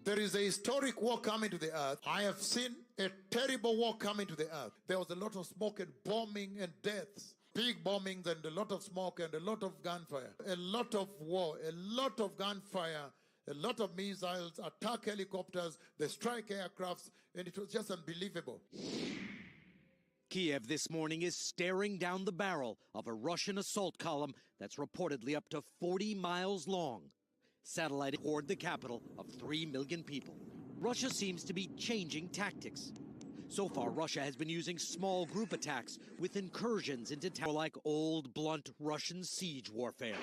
There is a historic war coming to the earth. I have seen a terrible war coming to the earth. There was a lot of smoke and bombing and deaths. Big bombings and a lot of smoke and a lot of gunfire. A lot of war, a lot of gunfire, a lot of missiles, attack helicopters, the strike aircrafts, and it was just unbelievable. Kiev this morning is staring down the barrel of a Russian assault column that's reportedly up to 40 miles long. Satellite toward the capital of 3 million people. Russia seems to be changing tactics. So far, Russia has been using small group attacks with incursions into towns like old, blunt Russian siege warfare.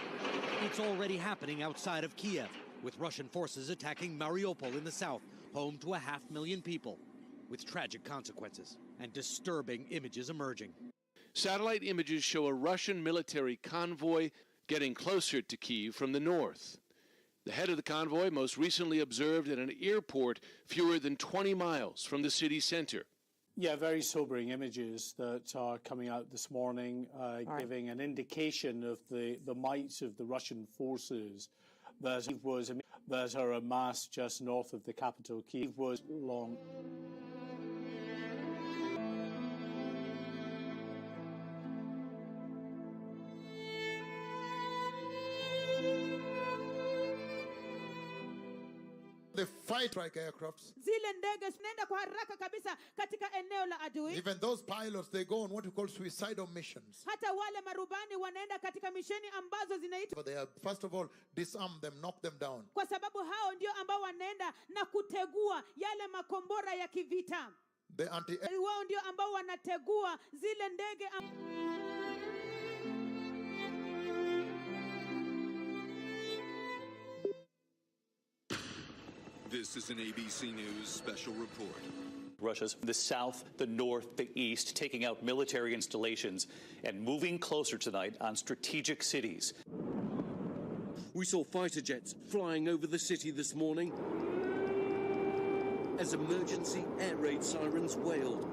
It's already happening outside of Kiev, with Russian forces attacking Mariupol in the south, home to 500,000 people, with tragic consequences and disturbing images emerging. Satellite images show a Russian military convoy getting closer to Kyiv from the north. The head of the convoy most recently observed at an airport fewer than 20 miles from the city center. Yeah, very sobering images that are coming out this morning, giving an indication of the might of the Russian forces that are amassed just north of the capital. Kyiv was long. The fight strike aircrafts. Zile ndege zinaenda kwa haraka kabisa katika eneo la adui. Even those pilots, they go on what we call suicidal missions. Hata wale marubani wanaenda katika misheni ambazo zinaitwa. They are, first of all, disarm them, knock them down. Kwa sababu hao ndio ambao wanaenda na kutegua yale makombora ya kivita. Wao ndio ambao wanategua zile ndege This is an ABC News special report. Russia's the south, the north, the east, taking out military installations and moving closer tonight on strategic cities. We saw fighter jets flying over the city this morning as emergency air raid sirens wailed.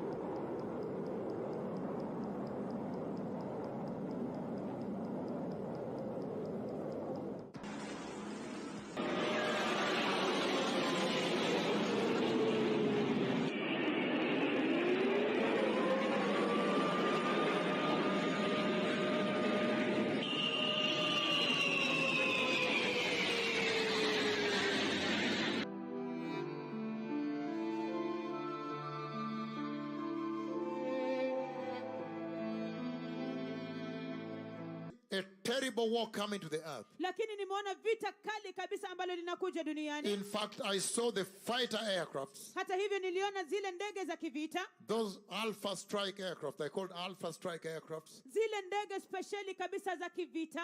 A terrible war coming to the earth. Lakini nimeona vita kali kabisa ambalo linakuja duniani. In fact, I saw the fighter aircrafts. Hata hivyo niliona zile ndege za kivita. Those alpha strike aircraft, they're called alpha strike aircrafts. Zile ndege speciali kabisa za kivita.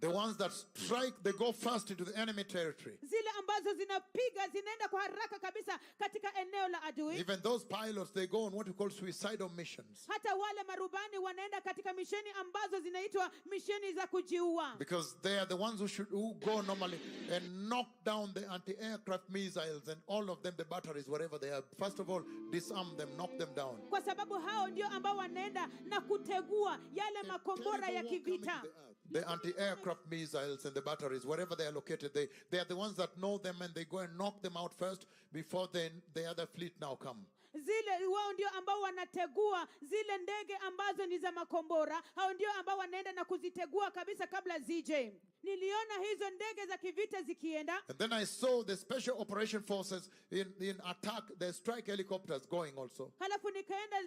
The ones that strike, they go fast into the enemy territory. Zile ambazo zinapiga zinaenda kwa haraka kabisa katika eneo la adui. Even those pilots, they go on what we call suicidal missions. Hata wale marubani wanaenda katika misheni ambazo zinaitwa misheni za kujiua. Because they are the ones who go normally and knock down the anti-aircraft missiles and all of them, the batteries, wherever they are. First of all, disarm them, knock them down. Kwa sababu hao ndio ambao wanaenda na kutegua yale makombora ya kivita. The anti-aircraft missiles and the batteries, wherever they are located, they are the ones that know them and they go and knock them out first before the other fleet now come. Zile wao ndio ambao wanategua zile ndege ambazo ni za makombora. Hao ndio ambao wanaenda na kuzitegua kabisa kabla zije. Niliona hizo ndege za kivita zikienda. And then I saw the special operation forces in attack, the strike helicopters going also. Halafu nikaenda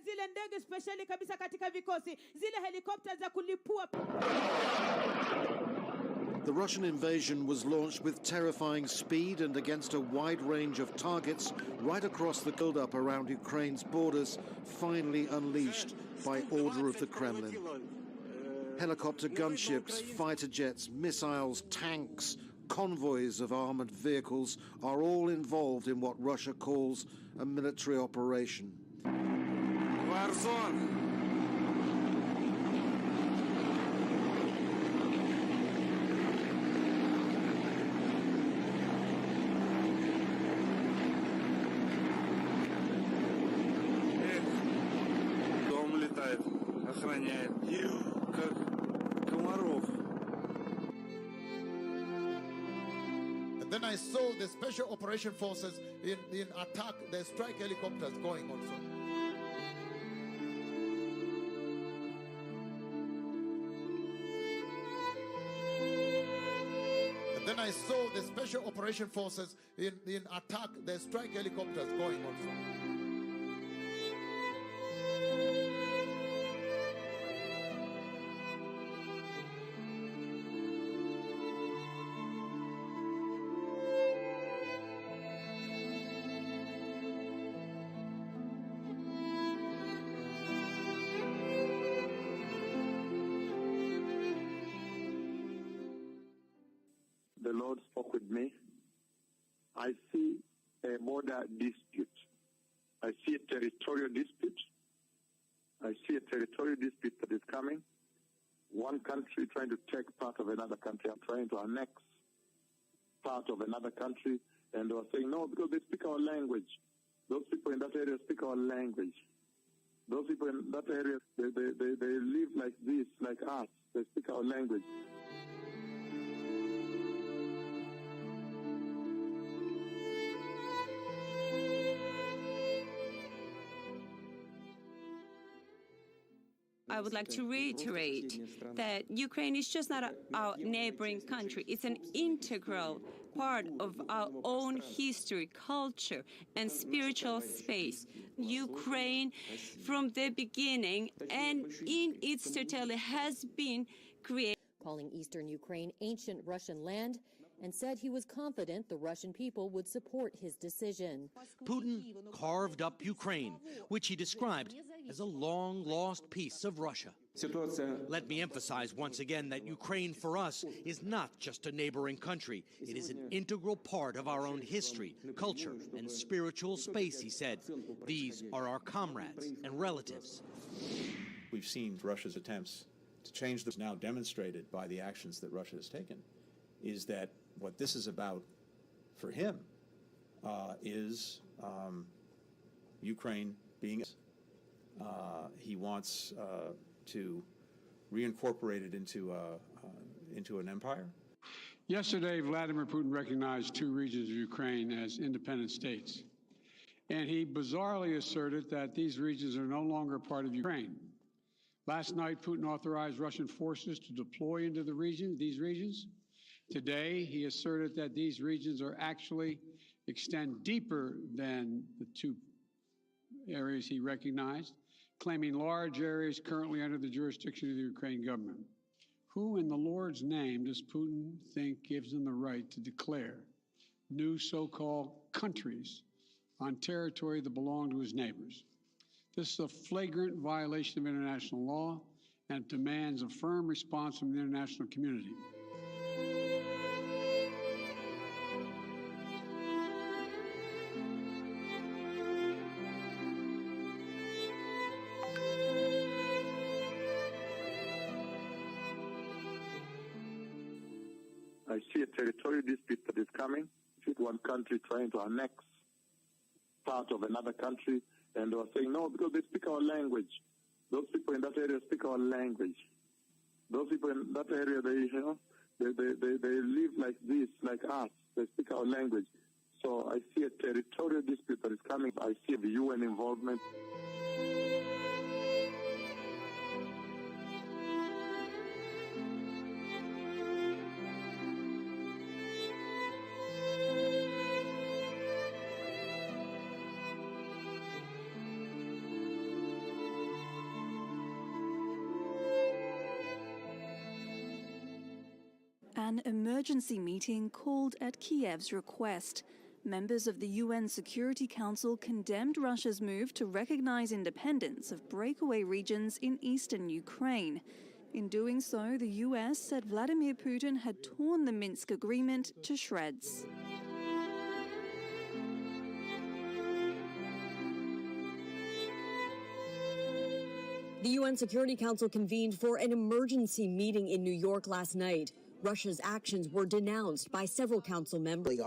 zile ndege speciali kabisa katika vikosi, zile helikopta za kulipua. The Russian invasion was launched with terrifying speed and against a wide range of targets right across the build-up around Ukraine's borders, finally unleashed by order of the Kremlin. Helicopter gunships, fighter jets, missiles, tanks, convoys of armoured vehicles are all involved in what Russia calls a military operation. Дом летает, охраняет, как комаров. And then I saw the special operation forces in attack, the strike helicopters going also. And then I saw the special operation forces in attack, the strike helicopters going also. The Lord spoke with me. I see a border dispute. I see a territorial dispute. I see a territorial dispute that is coming. One country trying to take part of another country, trying to annex part of another country, and they were saying, no, because they speak our language. Those people in that area speak our language. Those people in that area, they live like this, like us. They speak our language. I would like to reiterate that Ukraine is just not our neighboring country. It's an integral part of our own history, culture, and spiritual space. Ukraine, from the beginning and in its totality, has been created. Calling eastern Ukraine ancient Russian land, and said he was confident the Russian people would support his decision. Putin carved up Ukraine, which he described as a long-lost piece of Russia. Let me emphasize once again that Ukraine for us is not just a neighboring country. It is an integral part of our own history, culture, and spiritual space, he said. These are our comrades and relatives. We've seen Russia's attempts to change this, now demonstrated by the actions that Russia has taken, is that what this is about for him is Ukraine being. He wants to reincorporate it into an empire. Yesterday, Vladimir Putin recognized two regions of Ukraine as independent states, and he bizarrely asserted that these regions are no longer part of Ukraine. Last night, Putin authorized Russian forces to deploy into these regions. Today, he asserted that these regions are actually extend deeper than the two areas he recognized, claiming large areas currently under the jurisdiction of the Ukraine government. Who in the Lord's name does Putin think gives him the right to declare new so-called countries on territory that belong to his neighbors? This is a flagrant violation of international law and demands a firm response from the international community. I see a territorial dispute that is coming. One country trying to annex part of another country, and they were saying, no, because they speak our language. Those people in that area speak our language. Those people in that area, they live like this, like us. They speak our language. So I see a territorial dispute that is coming. I see the UN involvement. An emergency meeting called at Kiev's request. Members of the UN Security Council condemned Russia's move to recognize independence of breakaway regions in eastern Ukraine. In doing so, the US said Vladimir Putin had torn the Minsk agreement to shreds. The UN Security Council convened for an emergency meeting in New York last night. Russia's actions were denounced by several council members.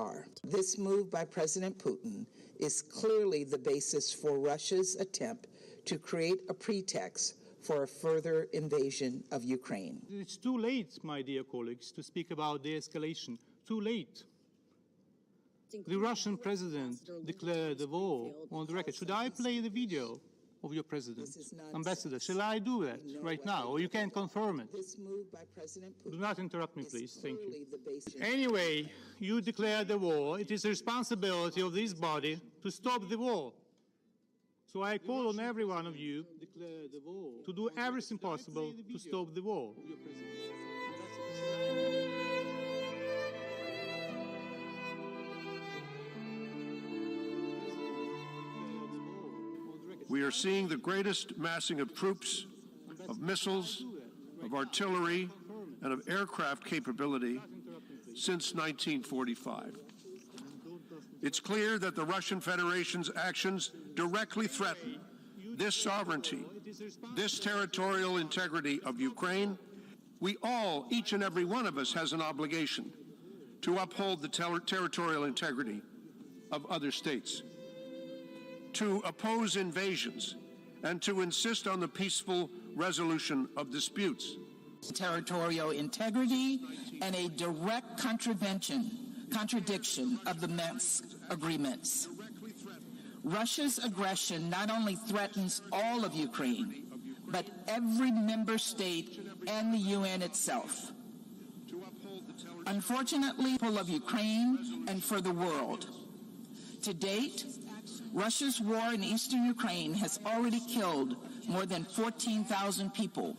This move by President Putin is clearly the basis for Russia's attempt to create a pretext for a further invasion of Ukraine. It's too late, my dear colleagues, to speak about de-escalation. Too late. the Russian president declared the war on the record. Should I play the video of your president, ambassador? Shall I do that right now, or you can confirm it? Do not interrupt me, please. Thank you. Anyway, you declared the war. It is the responsibility of this body to stop the war. So I call on every one of you to do everything possible to stop the war. We are seeing the greatest massing of troops, of missiles, of artillery, and of aircraft capability since 1945. It's clear that the Russian Federation's actions directly threaten this sovereignty, this territorial integrity of Ukraine. We all, each and every one of us, has an obligation to uphold the territorial integrity of other states, to oppose invasions, and to insist on the peaceful resolution of disputes. Territorial integrity and a direct contradiction of the Minsk agreements. Russia's aggression not only threatens all of Ukraine, but every member state and the UN itself. Unfortunately, for of Ukraine and for the world. To date, Russia's war in eastern Ukraine has already killed more than 14,000 people,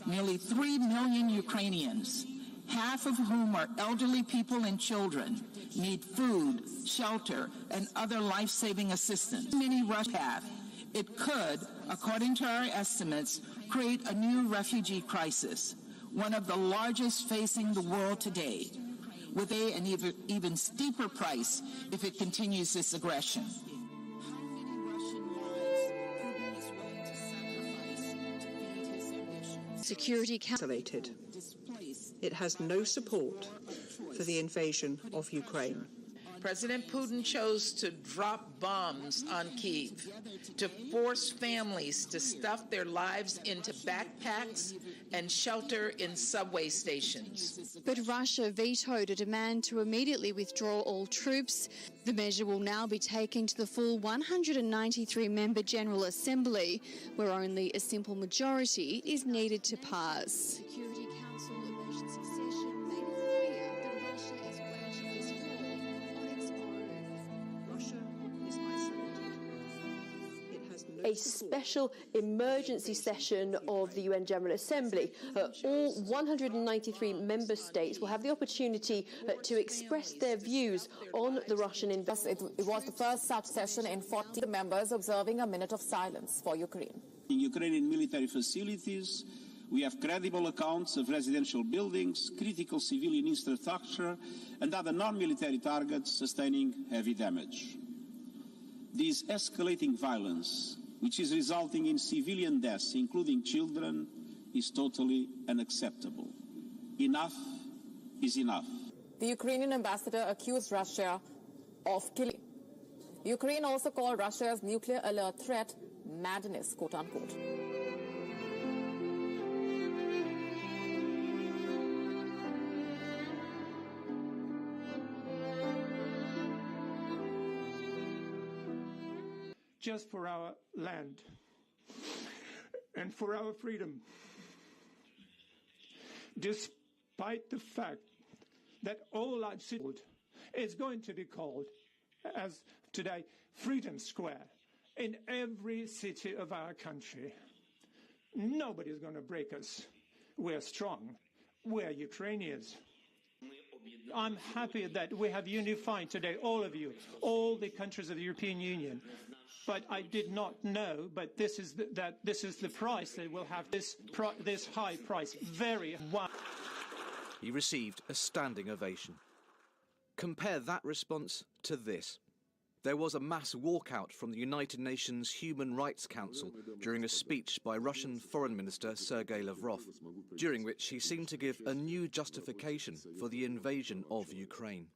nearly 3 million Ukrainians, half of whom are elderly people and children, need food, shelter, and other life-saving assistance. Many Russians have. It could, according to our estimates, create a new refugee crisis, one of the largest facing the world today, with an even steeper price if it continues this aggression. Security Council. It has no support for the invasion of Ukraine. President Putin chose to drop bombs on Kyiv, to force families to stuff their lives into backpacks and shelter in subway stations. But Russia vetoed a demand to immediately withdraw all troops. The measure will now be taken to the full 193-member General Assembly, where only a simple majority is needed to pass. Security Council emergency session made it clear that Russia is waging this war on its own. Russia is isolated. It has no a special emergency session of the UN General Assembly. All 193 member states will have the opportunity to express their views on the Russian invasion. It was the first such session in 40 members observing a minute of silence for Ukraine. In Ukrainian military facilities, we have credible accounts of residential buildings, critical civilian infrastructure, and other non-military targets sustaining heavy damage. This escalating violence, which is resulting in civilian deaths, including children, is totally unacceptable. Enough is enough. The Ukrainian ambassador accused Russia of killing. Ukraine also called Russia's nuclear alert threat madness, quote unquote. Just for our land and for our freedom, despite the fact that all I've seen is going to be called, as today, Freedom Square in every city of our country. Nobody's going to break us. We're strong. We're Ukrainians. I'm happy that we have unified today, all of you, all the countries of the European Union. But I did not know, but this is the price they will have, this high price, very high. He received a standing ovation. Compare that response to this. There was a mass walkout from the United Nations Human Rights Council during a speech by Russian Foreign Minister Sergei Lavrov, during which he seemed to give a new justification for the invasion of Ukraine.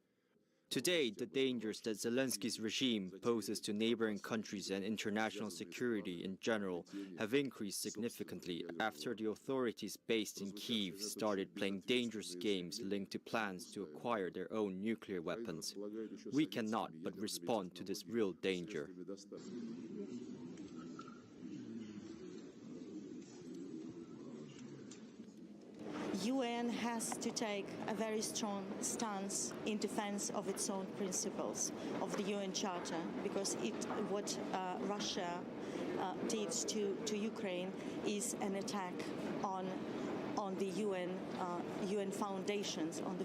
Today, the dangers that Zelensky's regime poses to neighboring countries and international security in general have increased significantly after the authorities based in Kyiv started playing dangerous games linked to plans to acquire their own nuclear weapons. We cannot but respond to this real danger. UN has to take a very strong stance in defense of its own principles, of the UN Charter, because what Russia did to Ukraine is an attack on the UN foundations, on the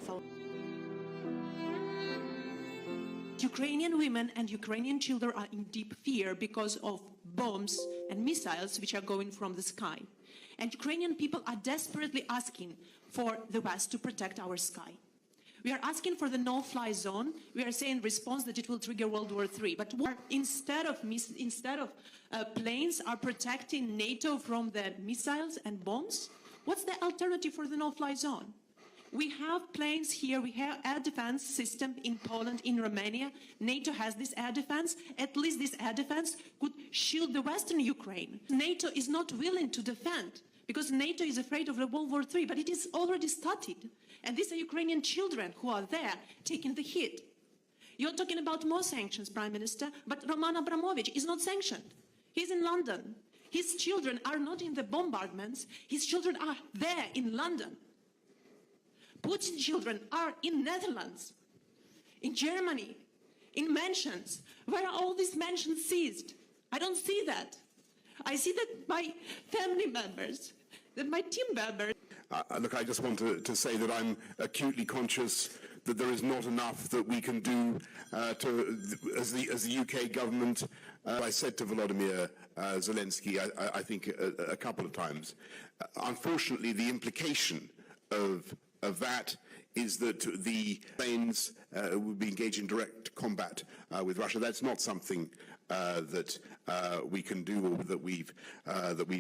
Ukrainian women and Ukrainian children are in deep fear because of bombs and missiles which are going from the sky. And Ukrainian people are desperately asking for the West to protect our sky. We are asking for the no-fly zone. We are saying in response that it will trigger World War III. But instead of planes are protecting NATO from the missiles and bombs, what's the alternative for the no-fly zone? We have planes here, we have air defense system in Poland, in Romania. NATO has this air defense. At least this air defense could shield the Western Ukraine. NATO is not willing to defend because NATO is afraid of the World War III, but it is already started. And these are Ukrainian children who are there taking the hit. You're talking about more sanctions, Prime Minister, but Roman Abramovich is not sanctioned. He's in London. His children are not in the bombardments. His children are there in London. Putin's children are in Netherlands, in Germany, in mansions. Where are all these mansions seized? I don't see that. I see that my family members, that my team members. Look, I just want to say that I'm acutely conscious that there is not enough that we can do as the UK government. I said to Volodymyr Zelensky, I think a couple of times, unfortunately, the implication of that is that the planes will be engaged in direct combat with Russia. That's not something that we can do or that we've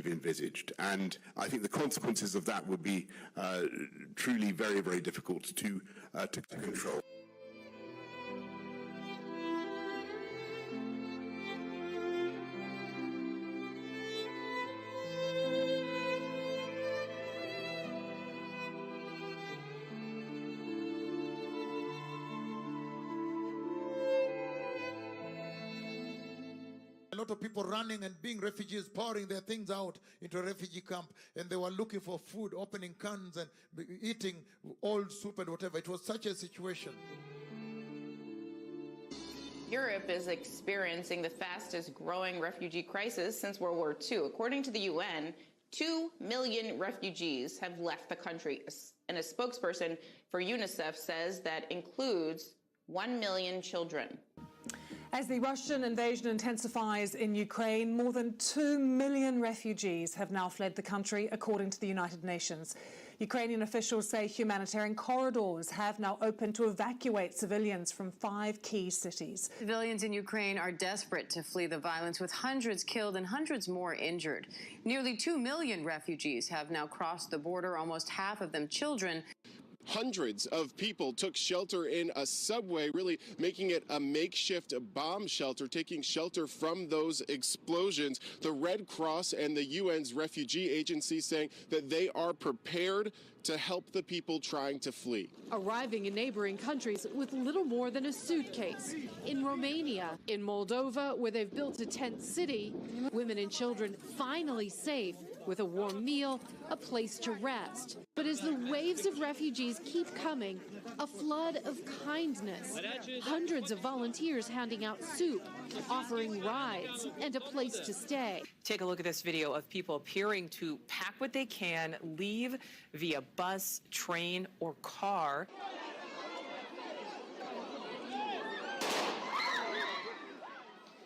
envisaged. And I think the consequences of that would be truly very, very difficult to control. A lot of people running and being refugees, pouring their things out into a refugee camp, and they were looking for food, opening cans and eating old soup and whatever. It was such a situation. Europe is experiencing the fastest growing refugee crisis since World War II. According to the UN, 2 million refugees have left the country, and a spokesperson for UNICEF says that includes 1 million children. As the Russian invasion intensifies in Ukraine, more than 2 million refugees have now fled the country, according to the United Nations. Ukrainian officials say humanitarian corridors have now opened to evacuate civilians from 5 key cities. Civilians in Ukraine are desperate to flee the violence, with hundreds killed and hundreds more injured. Nearly 2 million refugees have now crossed the border, almost half of them children. Hundreds of people took shelter in a subway, really making it a makeshift bomb shelter, taking shelter from those explosions. The Red Cross and the UN's refugee agency saying that they are prepared to help the people trying to flee. Arriving in neighboring countries with little more than a suitcase. In Romania, in Moldova, where they've built a tent city, women and children finally safe with a warm meal, a place to rest. But as the waves of refugees keep coming, a flood of kindness. Hundreds of volunteers handing out soup, offering rides, and a place to stay. Take a look at this video of people appearing to pack what they can, leave via bus, train, or car.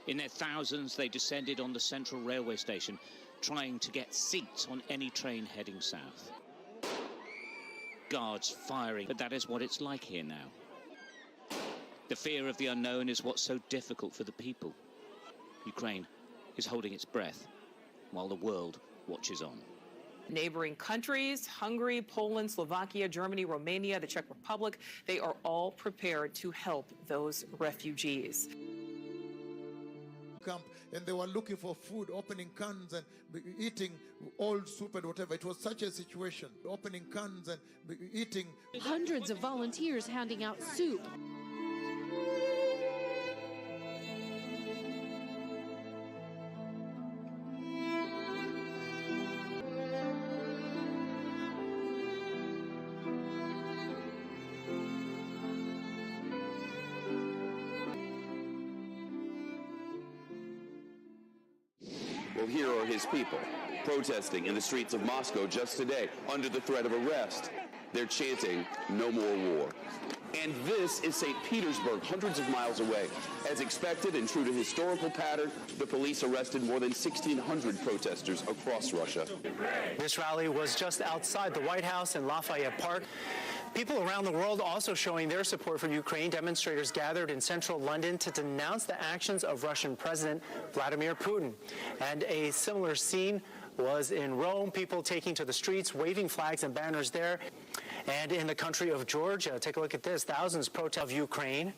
In their thousands, they descended on the central railway station, trying to get seats on any train heading south. Guards firing, but that is what it's like here now. The fear of the unknown is what's so difficult for the people. Ukraine is holding its breath while the world watches on. Neighboring countries, Hungary, Poland, Slovakia, Germany, Romania, the Czech Republic, they are all prepared to help those refugees. Camp, and they were looking for food, opening cans and eating old soup and whatever. It was such a situation, opening cans and eating. Hundreds of volunteers handing out soup. Well, here are his people, protesting in the streets of Moscow just today, under the threat of arrest. They're chanting, "No more war." And this is St. Petersburg, hundreds of miles away. As expected and true to historical pattern, the police arrested more than 1,600 protesters across Russia. This rally was just outside the White House in Lafayette Park. People around the world also showing their support for Ukraine. Demonstrators gathered in central London to denounce the actions of Russian President Vladimir Putin. And a similar scene was in Rome, people taking to the streets, waving flags and banners there. And in the country of Georgia, take a look at this, thousands protest of Ukraine.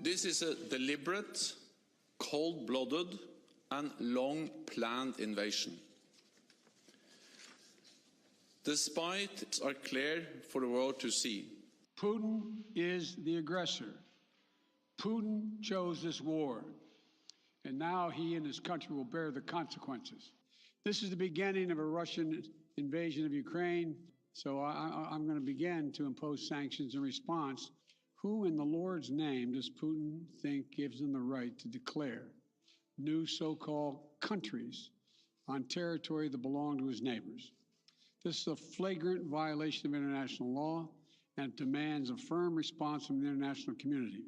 This is a deliberate, cold-blooded and long-planned invasion. The spies are clear for the world to see. Putin is the aggressor. Putin chose this war, and now he and his country will bear the consequences. This is the beginning of a Russian invasion of Ukraine, so I'm going to begin to impose sanctions in response. Who in the Lord's name does Putin think gives him the right to declare new so-called countries on territory that belong to his neighbors? This is a flagrant violation of international law and demands a firm response from the international community.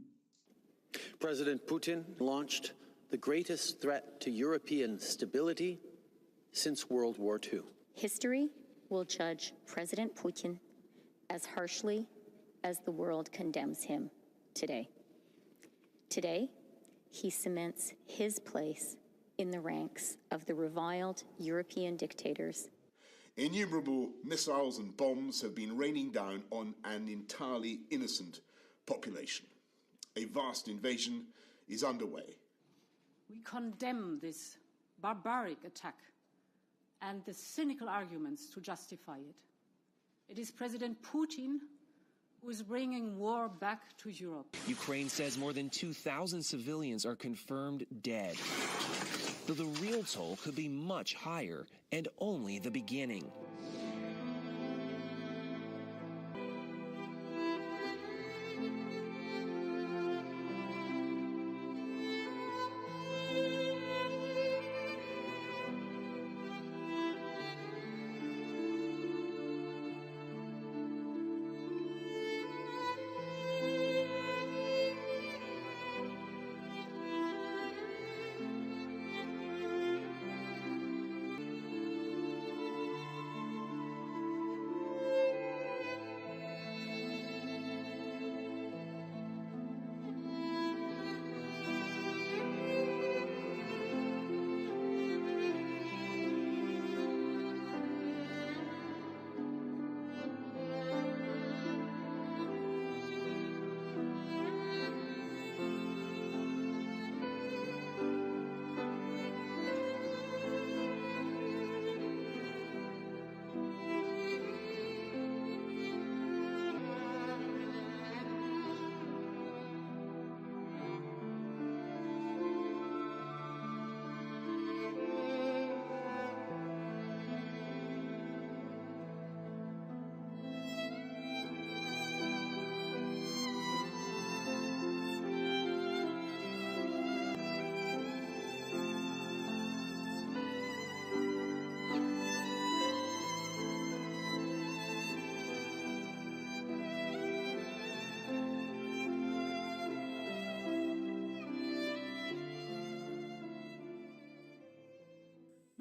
President Putin launched the greatest threat to European stability since World War II. History will judge President Putin as harshly as the world condemns him today. Today, he cements his place in the ranks of the reviled European dictators. Innumerable missiles and bombs have been raining down on an entirely innocent population. A vast invasion is underway. We condemn this barbaric attack and the cynical arguments to justify it. It is President Putin who is bringing war back to Europe. Ukraine says more than 2,000 civilians are confirmed dead, though the real toll could be much higher and only the beginning.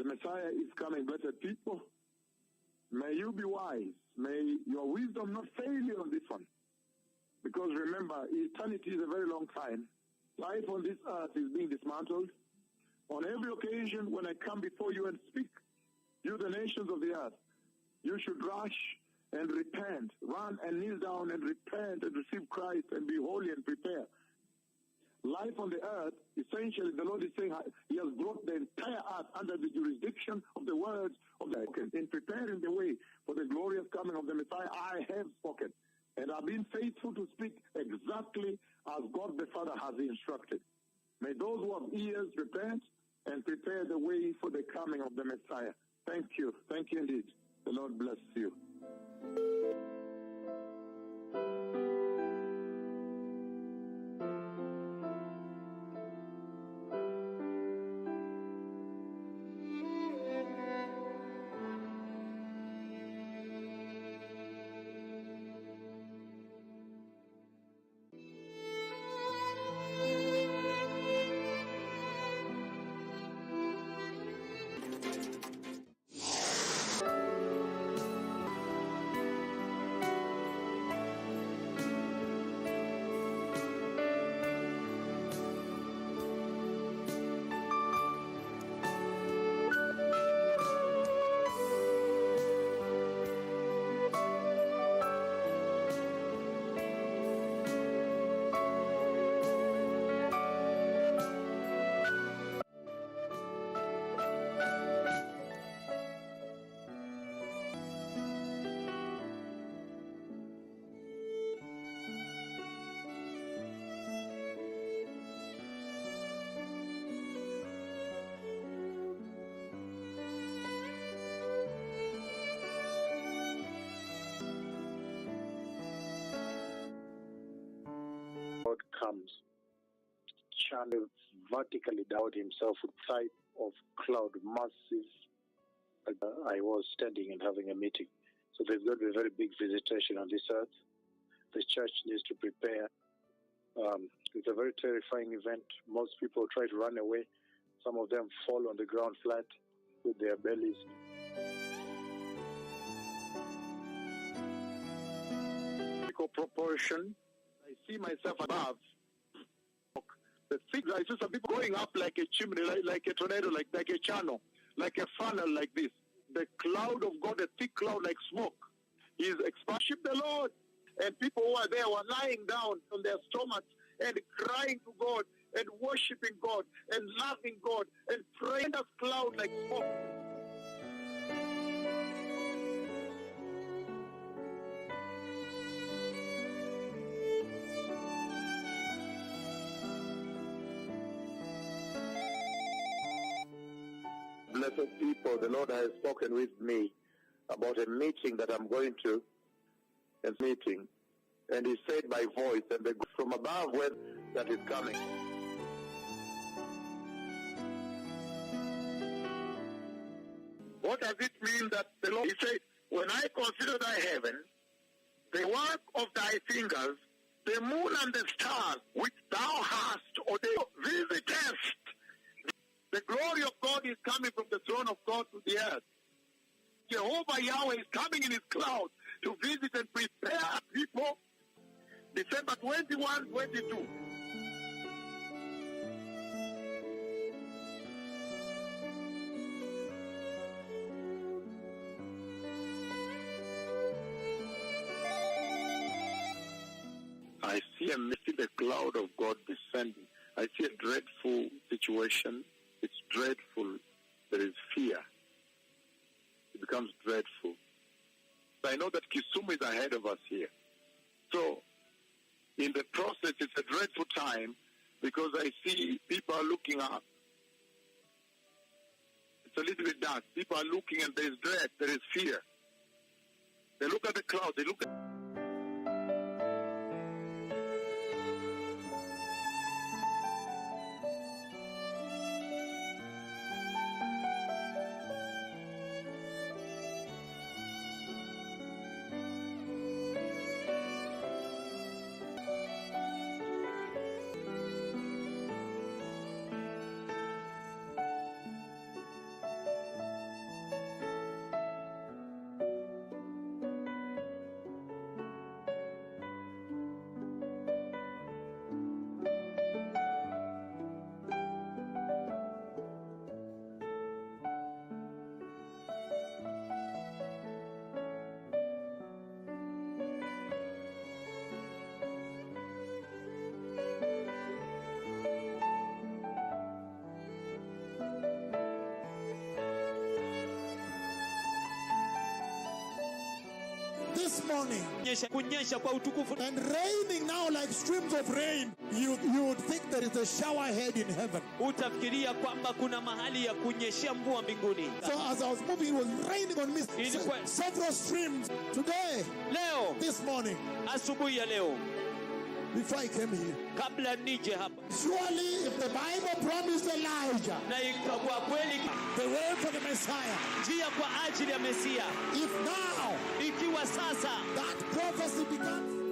The Messiah is coming, blessed people. May you be wise. May your wisdom not fail you on this one. Because remember, eternity is a very long time. Life on this earth is being dismantled. On every occasion when I come before you and speak, you the nations of the earth, you should rush and repent. Run and kneel down and repent and receive Christ and be holy and prepare. Life on the earth, essentially, the Lord is saying He has brought the entire earth under the jurisdiction of the words of the spoken. In preparing the way for the glorious coming of the Messiah, I have spoken. And I've been faithful to speak exactly as God the Father has instructed. May those who have ears repent and prepare the way for the coming of the Messiah. Thank you. Thank you indeed. The Lord bless you. God comes, channel vertically down himself with type of cloud, massive. I was standing and having a meeting. So there's going to be a very big visitation on this earth. The church needs to prepare. It's a very terrifying event. Most people try to run away. Some of them fall on the ground flat with their bellies. Proportion. I see myself above. The things I see some people going up like a chimney, like a tornado, like a channel, like a funnel, like this. The cloud of God, a thick cloud like smoke, is expanding the Lord. And people who are there were lying down on their stomachs and crying to God and worshiping God and loving God and praying as cloud like smoke. Blessed people, the Lord has spoken with me about a meeting that I'm going to, and meeting, and He said by voice, and from above where that is coming. What does it mean that the Lord, He said, when I consider thy heaven, the work of thy fingers, the moon and the stars which thou hast ordained, visitest. The glory of God is coming from the throne of God to the earth. Jehovah Yahweh is coming in His cloud to visit and prepare people. December 21, 22. I see the cloud of God descending. I see a dreadful situation. It's dreadful. There is fear. It becomes dreadful. I know that Kisumu is ahead of us here. So, in the process, it's a dreadful time because I see people are looking up. It's a little bit dark. People are looking and there is dread, there is fear. They look at the cloud, they look at... morning. And raining now like streams of rain. You would think there is a shower head in heaven. So as I was moving, it was raining on me. Several streams. Today, this morning, before I came here, surely if the Bible promised Elijah the way for the Messiah, if now that prophecy becomes